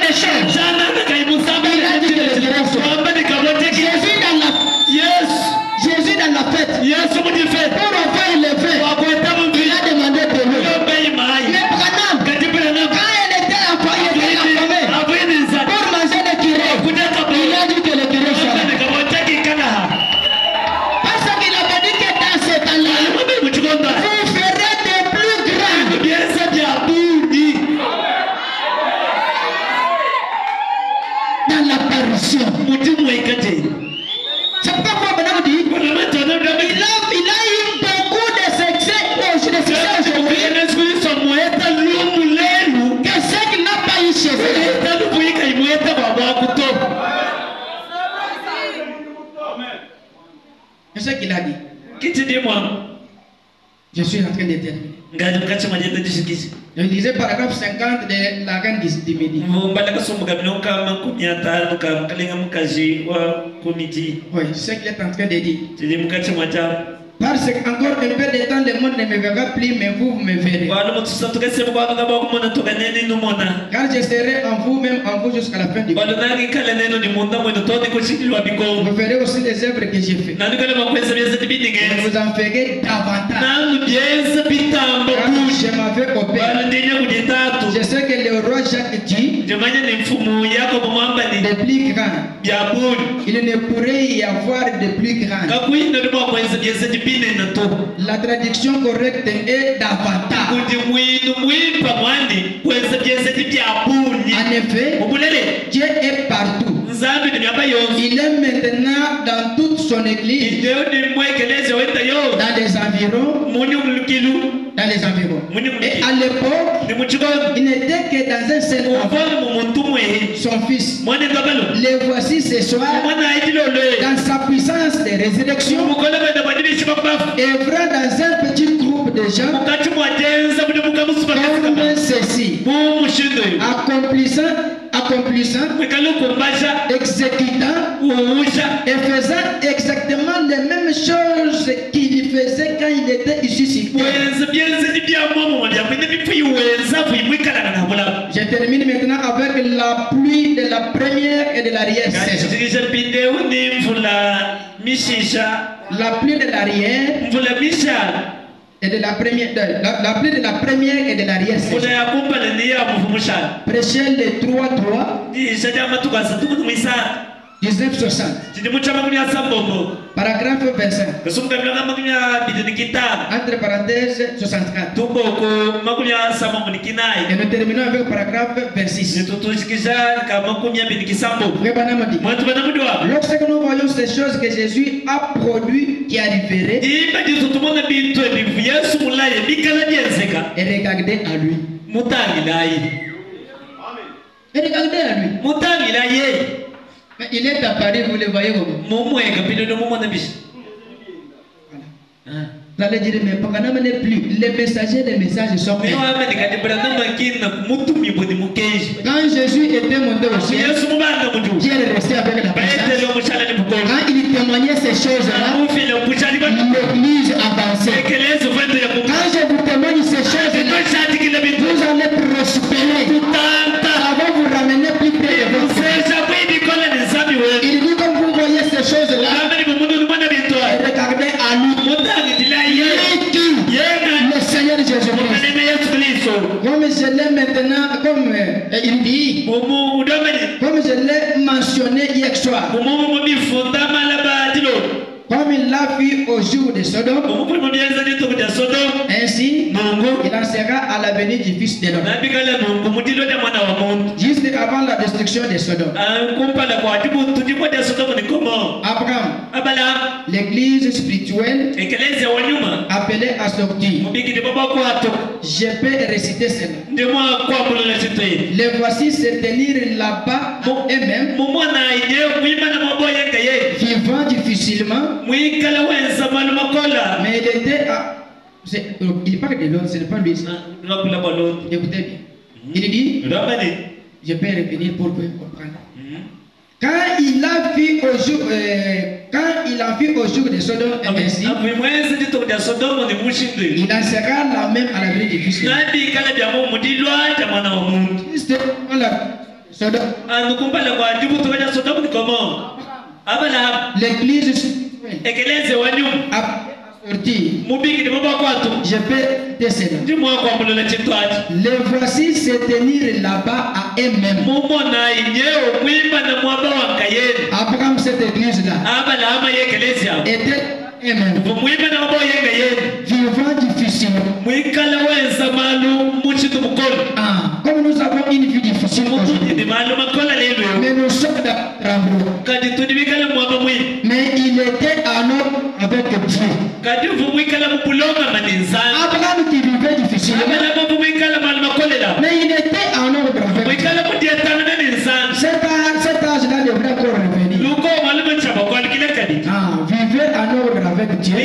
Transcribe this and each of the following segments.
des choses. Jésus dans la fête. Pour avoir élevé, il a demandé de l'eau. Mais Branham, quand elle était affamée, pour manger le curé, il a dit que le curé sera. Parce qu'il avait dit que dans ce temps-là, vous ferez des plus grands. Dans l'apparition. C'est pourquoi Branham dit, il a eu beaucoup de succès aujourd'hui. Que ce qu'il n'a pas eu chez eux. C'est ce qu'il a dit. Je suis en train de terminer. Je disais paragraphe 50 de la reine du Midi. Oui, c'est ce qu'il est en train de dire. Parce qu'encore un peu de temps, le monde ne me verra plus, mais vous me verrez. Car je serai en vous, même en vous jusqu'à la fin du monde. Vous verrez aussi les œuvres que j'ai faites. Et vous en ferez davantage. Je m'avais opéré. Je sais que le roi Jacques dit, de plus grand. Il ne pourrait y avoir de plus grand. La traduction correcte est davantage. En effet, Dieu est partout. Il est maintenant dans toute son église, dans les environs. Et à l'époque, il n'était que dans un seul enfant, son fils. Le voici ce soir, dans sa puissance de résurrection, œuvrant dans un petit groupe de gens comme ceci, accomplissant, exécutant et faisant exactement les mêmes choses qu'il faisait quand il était ici sur terre. Je termine maintenant avec la pluie de la première et de l'arrière-saison. La pluie de l'arrière et de la première, la pluie de la première et de l'arrière-saison. Prêchez les 1960. Paragraphe 25. Entre parenthèses 64. Et nous terminons avec paragraphe 26. Lorsque nous voyons ces choses que Jésus a produites qui arriveraient, et regardez à lui. Et regardez à lui. Mais il est apparu, vous le voyez comment? Vous allez dire, mais Branham n'est plus. Les messagers des messages sont faits. Quand Jésus était monté au ciel, Dieu est resté avec la présence. Quand il témoignait ces choses-là, l'église avançait. Quand je vous témoigne ces choses-là, vous allez prospérer. Ça va vous ramener plus près de votre Dieu. Il dit, comme vous voyez ces choses-là, regardez à lui. Le Seigneur Jésus-Christ. Comme je l'ai maintenant, comme il dit, comme je l'ai mentionné hier soir, comme il l'a vu au jour de Sodome, ainsi il en sera à la venue du Fils de l'homme. Juste avant la destruction de Sodome. Abraham, l'église spirituelle, appelée à sortir. Je peux réciter cela. Les voici se tenir là-bas eux-mêmes, vivant difficilement. Mais il était à... Il parle de l'autre, ce n'est pas lui. Écoutez bien. Il dit, je peux revenir pour que vous compreniez. Quand il a vu au jour de Sodome et ainsi, il en sera la même à la venue du Fils. L'église je peux décéder. Les voici se tenir là-bas à eux-mêmes. Abraham, cette église-là était eux-mêmes. Vivant difficilement. Comme nous avons une vie difficile aujourd'hui. Mais nous sommes dans mais il était alors avec Dieu. Abraham qui vivait difficilement. Mais il était en ordre avec Dieu. Cet âge-là devrait encore revenir. Vivez en ordre avec Dieu.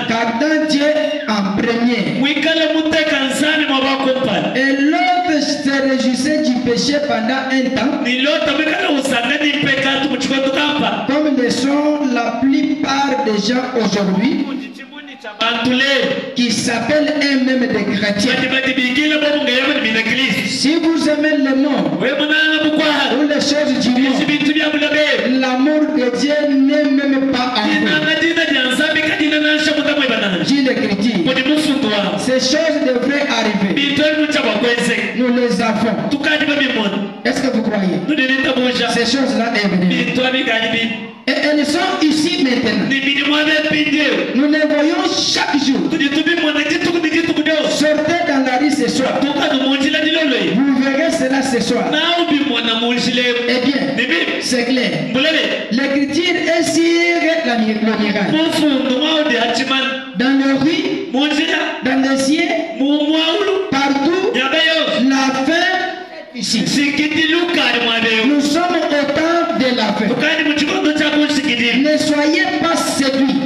Gardant Dieu en premier. Et l'autre se réjouissait du péché pendant un temps. Comme le sont la plupart des gens aujourd'hui qui s'appellent eux-mêmes des chrétiens. Si vous aimez le monde ou les choses du monde, l'amour de Dieu n'est même pas en vous. Dit l'Écriture, ces choses devraient arriver. Nous les avons. Est-ce que vous croyez? Ces choses-là sont venues. Et elles sont ici maintenant. Nous les voyons chaque jour. Sortez dans la rue ce soir. Vous verrez cela ce soir. Eh bien, c'est clair. L'Écriture est sur le miracle. Dans les rues, dans les cieux, partout, la fin ici. Nous sommes au temps de la fin. Ne soyez pas séduits.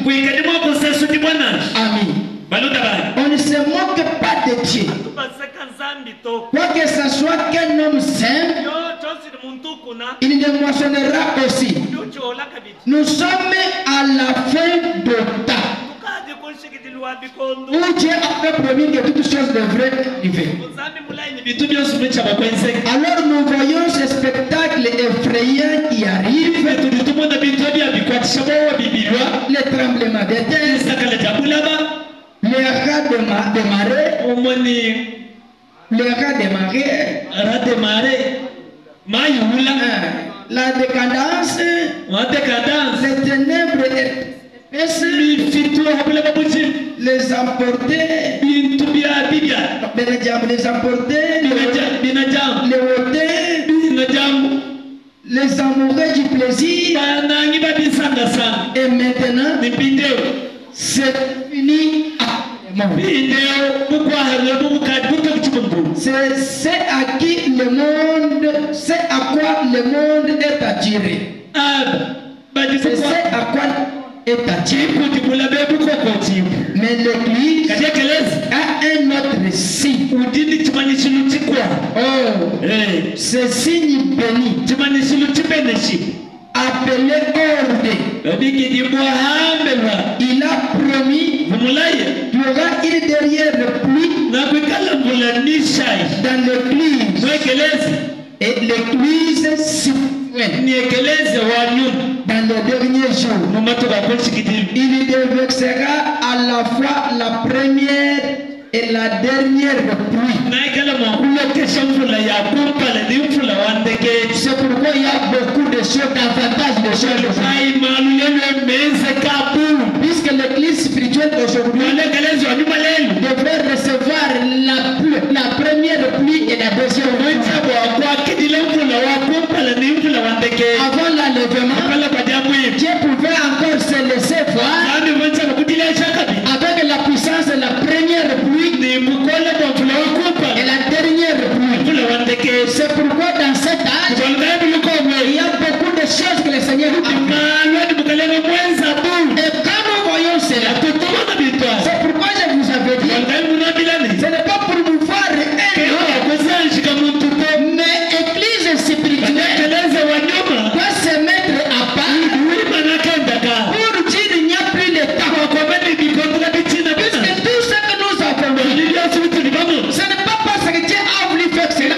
Amen. On ne se moque pas de Dieu. Quoi que ce soit qu'un homme sème, il ne moissonnera aussi. Nous sommes à la fin de temps. Où Dieu a promis que toutes choses devraient arriver. Alors nous voyons ce spectacle effrayant qui arrive. Les tremblements de terre, les rats de marée, la décadence, les ténèbres épaisses, les emporter, les ôter, les amoureux du plaisir. Et maintenant, c'est fini. C'est à qui le monde, c'est à quoi le monde est attiré. C'est à quoi est attiré. Mais l'Église a un autre signe. Ce signe béni, appelé ordre. Il a promis qu'il y aura une dernière pluie dans l'Église. Et l'Église dans les derniers jours, il déversera à la fois la première et la dernière pluie. C'est pourquoi il y a beaucoup de choses, d'avantages de choses. Puisque l'Église spirituelle d'aujourd'hui devrait recevoir la première pluie et la deuxième pluie. Avant l'enlèvement, Dieu pouvait encore se laisser voir avec la puissance de la première pluie et la dernière pluie. C'est pourquoi dans cet âge, il y a beaucoup de choses que le Seigneur a fait. Et quand nous voyons cela, c'est pourquoi je vous avais dit, ce n'est pas pour nous voir mais Église spirituelle doit se mettre à part pour dire il n'y a plus de temps. Puisque tout ce que nous avons, ce n'est pas parce que Dieu a voulu faire cela.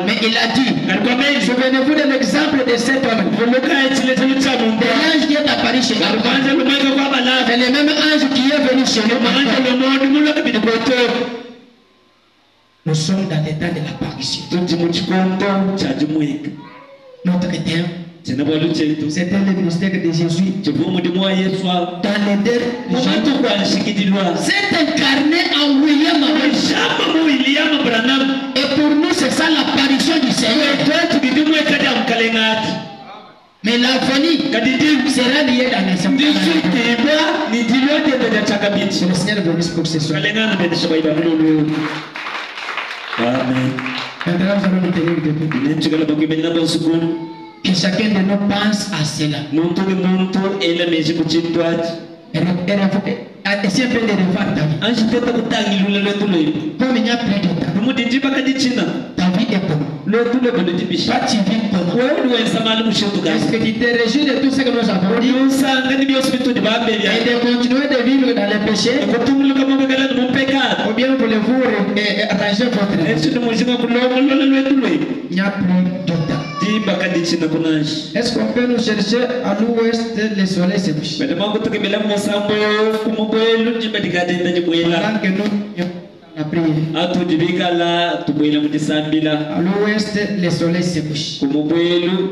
Mais il a dit, souvenez-vous de l'exemple de cet homme. De l'ange qui est apparu chez Abraham. C'est le même ange qui est venu chez nous. Nous sommes dans l'état de l'apparition. Notre terme, c'était le ministère de Jésus. Dans les derniers c'est incarné en William Branham. Et pour nous, c'est ça l'apparition du Seigneur. Mais l'avenir sera lié dans les semaines. Le Seigneur bénisse pour ce soir. Amen. Maintenant, nous allons nous tenir debout. Que chacun de nous pense à cela. Essaye un peu de revoir ta vie. Comme il n'y a plus de temps, ta vie est comment? Toi, tu vis comment? Est-ce que tu te réjouis de tout ce que nous avons dit? Et de continuer de vivre dans les péchés? Ou bien voulez-vous arranger votre vie? Il n'y a plus de temps. Est-ce qu'on peut nous chercher à l'ouest, le soleil se couche? Pendant que nous la prière. À l'ouest, le soleil se couche.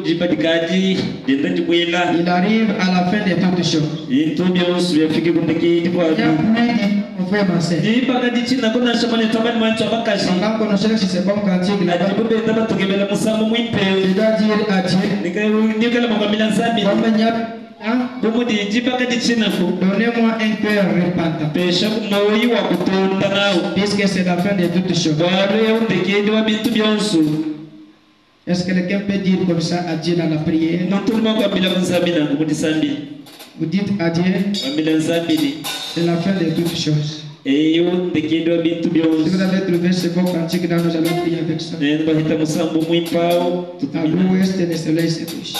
Il arrive à la fin de toutes choses. Il y a plus mon frère Marcel. Pendant qu'on cherche ce bon cantique, il doit dire à Dieu, donnez-moi un cœur repentant. Puisque c'est la fin de toutes choses. Est-ce que quelqu'un peut dire comme ça à Dieu dans la prière? Vous dites à Dieu, c'est la fin de toutes choses. Si vous avez trouvé ce bon cantique, nous allons prier avec ça. À l'ouest, le soleil se couche.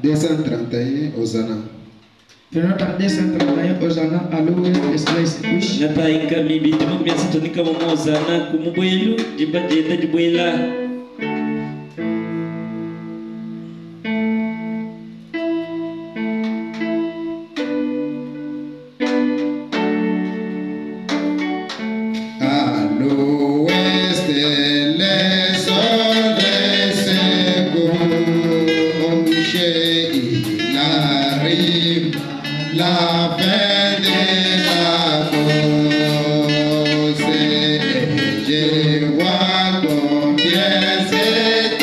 231 Hosanna. Prenons 231 Hosanna, à l'ouest, le soleil se couche. Je vois combien c'est